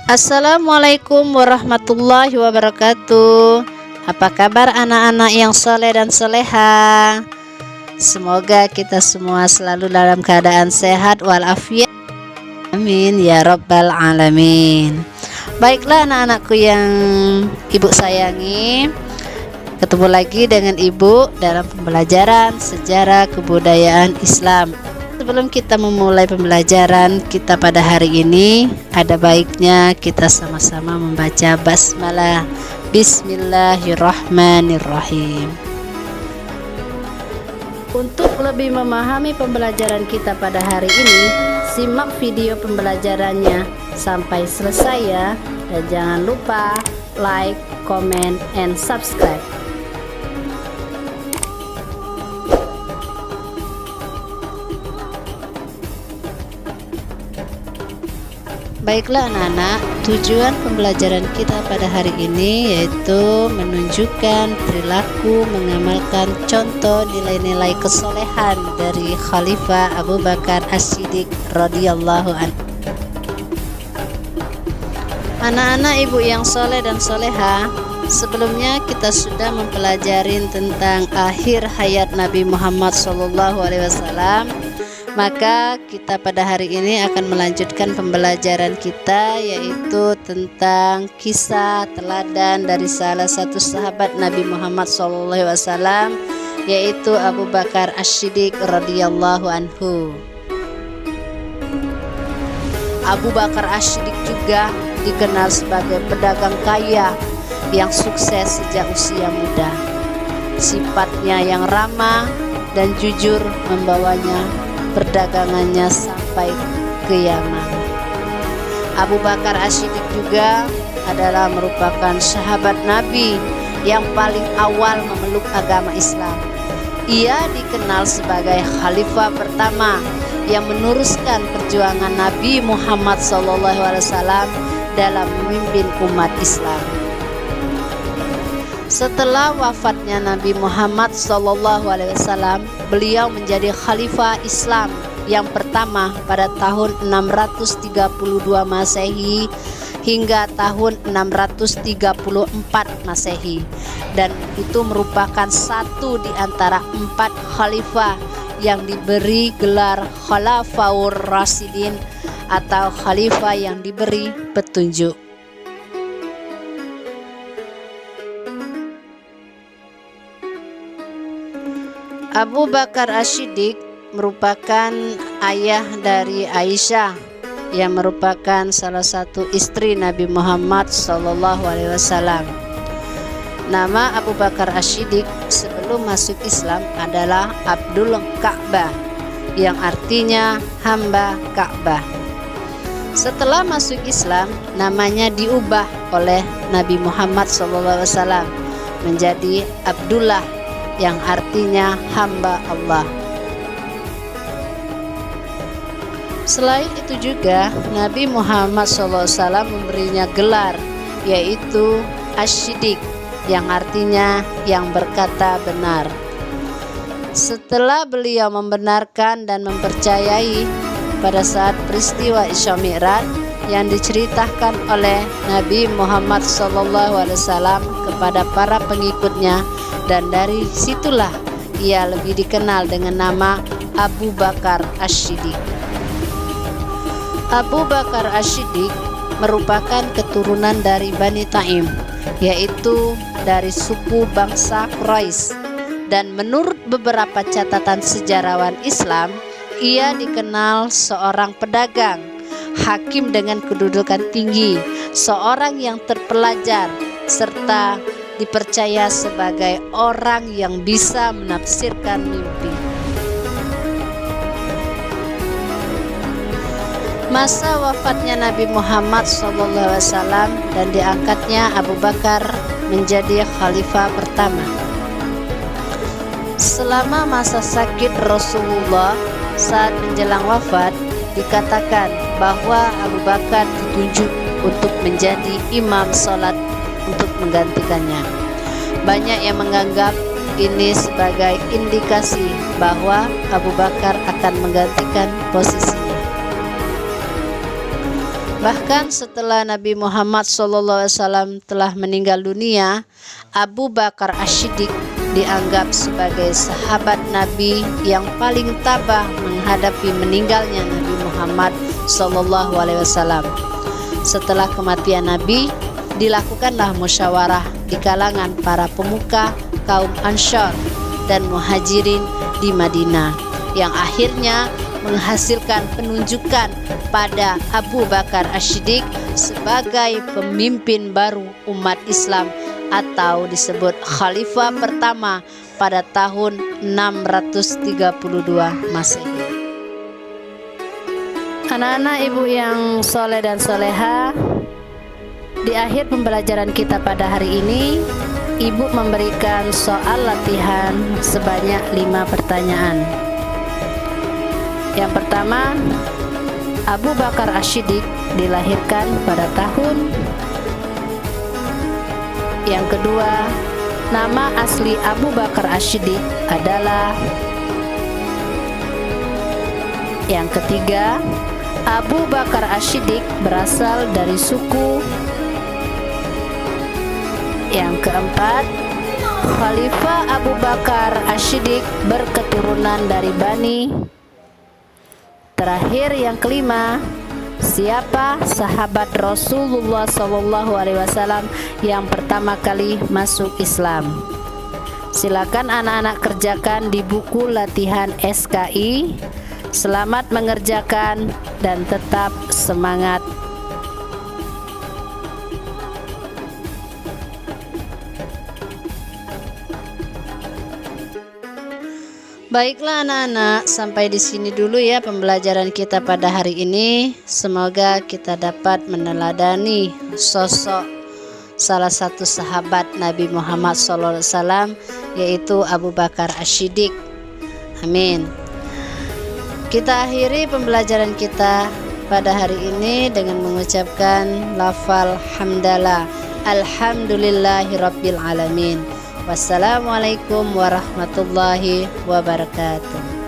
Assalamualaikum warahmatullahi wabarakatuh. Apa kabar anak-anak yang soleh dan soleha? Semoga kita semua selalu dalam keadaan sehat walafiat. Amin ya rabbal alamin. Baiklah anak-anakku yang ibu sayangi, ketemu lagi dengan ibu dalam pembelajaran sejarah kebudayaan Islam. Sebelum kita memulai pembelajaran kita pada hari ini, ada baiknya kita sama-sama membaca basmalah. Bismillahirrahmanirrahim. Untuk lebih memahami pembelajaran kita pada hari ini, simak video pembelajarannya sampai selesai ya. Dan jangan lupa like, comment, and subscribe. Baiklah anak-anak, tujuan pembelajaran kita pada hari ini yaitu menunjukkan perilaku, mengamalkan contoh nilai-nilai kesolehan dari Khalifah Abu Bakar As-Siddiq radhiyallahu anhu. Anak-anak ibu yang soleh dan soleha, sebelumnya kita sudah mempelajari tentang akhir hayat Nabi Muhammad SAW. Maka kita pada hari ini akan melanjutkan pembelajaran kita, yaitu tentang kisah teladan dari salah satu sahabat Nabi Muhammad SAW, yaitu Abu Bakar As-Siddiq radhiyallahu anhu. Abu Bakar As-Siddiq juga dikenal sebagai pedagang kaya yang sukses sejak usia muda. Sifatnya yang ramah dan jujur membawanya perdagangannya sampai ke Yaman. Abu Bakar As-Siddiq juga adalah merupakan sahabat Nabi yang paling awal memeluk agama Islam. Ia dikenal sebagai khalifah pertama yang meneruskan perjuangan Nabi Muhammad SAW dalam memimpin umat Islam. Setelah wafatnya Nabi Muhammad SAW, beliau menjadi khalifah Islam yang pertama pada tahun 632 Masehi hingga tahun 634 Masehi, dan itu merupakan satu di antara 4 khalifah yang diberi gelar Khulafaur Rasyidin atau khalifah yang diberi petunjuk. Abu Bakar As-Siddiq merupakan ayah dari Aisyah yang merupakan salah satu istri Nabi Muhammad SAW. Nama Abu Bakar As-Siddiq sebelum masuk Islam adalah Abdul Ka'bah, yang artinya hamba Ka'bah. Setelah masuk Islam, namanya diubah oleh Nabi Muhammad SAW menjadi Abdullah, yang artinya hamba Allah. Selain itu juga Nabi Muhammad SAW memberinya gelar, yaitu As-Siddiq, yang artinya yang berkata benar. Setelah beliau membenarkan dan mempercayai pada saat peristiwa Isra Mi'raj yang diceritakan oleh Nabi Muhammad SAW kepada para pengikutnya, dan dari situlah ia lebih dikenal dengan nama Abu Bakar As-Siddiq. Abu Bakar As-Siddiq merupakan keturunan dari Bani Taim, yaitu dari suku bangsa Quraisy, dan menurut beberapa catatan sejarawan Islam, ia dikenal seorang pedagang, hakim dengan kedudukan tinggi, seorang yang terpelajar, serta dipercaya sebagai orang yang bisa menafsirkan mimpi. Masa wafatnya Nabi Muhammad SAW dan diangkatnya Abu Bakar menjadi khalifah pertama. Selama masa sakit Rasulullah saat menjelang wafat, dikatakan bahwa Abu Bakar ditunjuk untuk menjadi imam sholat untuk menggantikannya. Banyak yang menganggap ini sebagai indikasi bahwa Abu Bakar akan menggantikan posisinya. Bahkan setelah Nabi Muhammad SAW telah meninggal dunia, Abu Bakar As-Siddiq dianggap sebagai sahabat Nabi yang paling tabah menghadapi meninggalnya Nabi Muhammad SAW. Setelah kematian Nabi, dilakukanlah musyawarah di kalangan para pemuka kaum Ansar dan Muhajirin di Madinah, yang akhirnya menghasilkan penunjukan pada Abu Bakar As-Siddiq sebagai pemimpin baru umat Islam atau disebut khalifah pertama pada tahun 632 Masehi. Anak-anak ibu yang soleh dan soleha, di akhir pembelajaran kita pada hari ini, ibu memberikan soal latihan sebanyak 5 pertanyaan. Yang pertama, Abu Bakar As-Siddiq dilahirkan pada tahun. Yang kedua, nama asli Abu Bakar As-Siddiq adalah. Yang ketiga, Abu Bakar As-Siddiq berasal dari suku. Yang keempat, Khalifah Abu Bakar As-Siddiq berketurunan dari Bani. Terakhir yang kelima, siapa sahabat Rasulullah SAW yang pertama kali masuk Islam? Silakan anak-anak kerjakan di buku latihan SKI. Selamat mengerjakan dan tetap semangat. Baiklah anak-anak, sampai di sini dulu ya pembelajaran kita pada hari ini. Semoga kita dapat meneladani sosok salah satu sahabat Nabi Muhammad SAW, yaitu Abu Bakar As-Siddiq. Amin. Kita akhiri pembelajaran kita pada hari ini dengan mengucapkan lafal hamdalah, alhamdulillahirabbil alamin. Wassalamualaikum warahmatullahi wabarakatuh.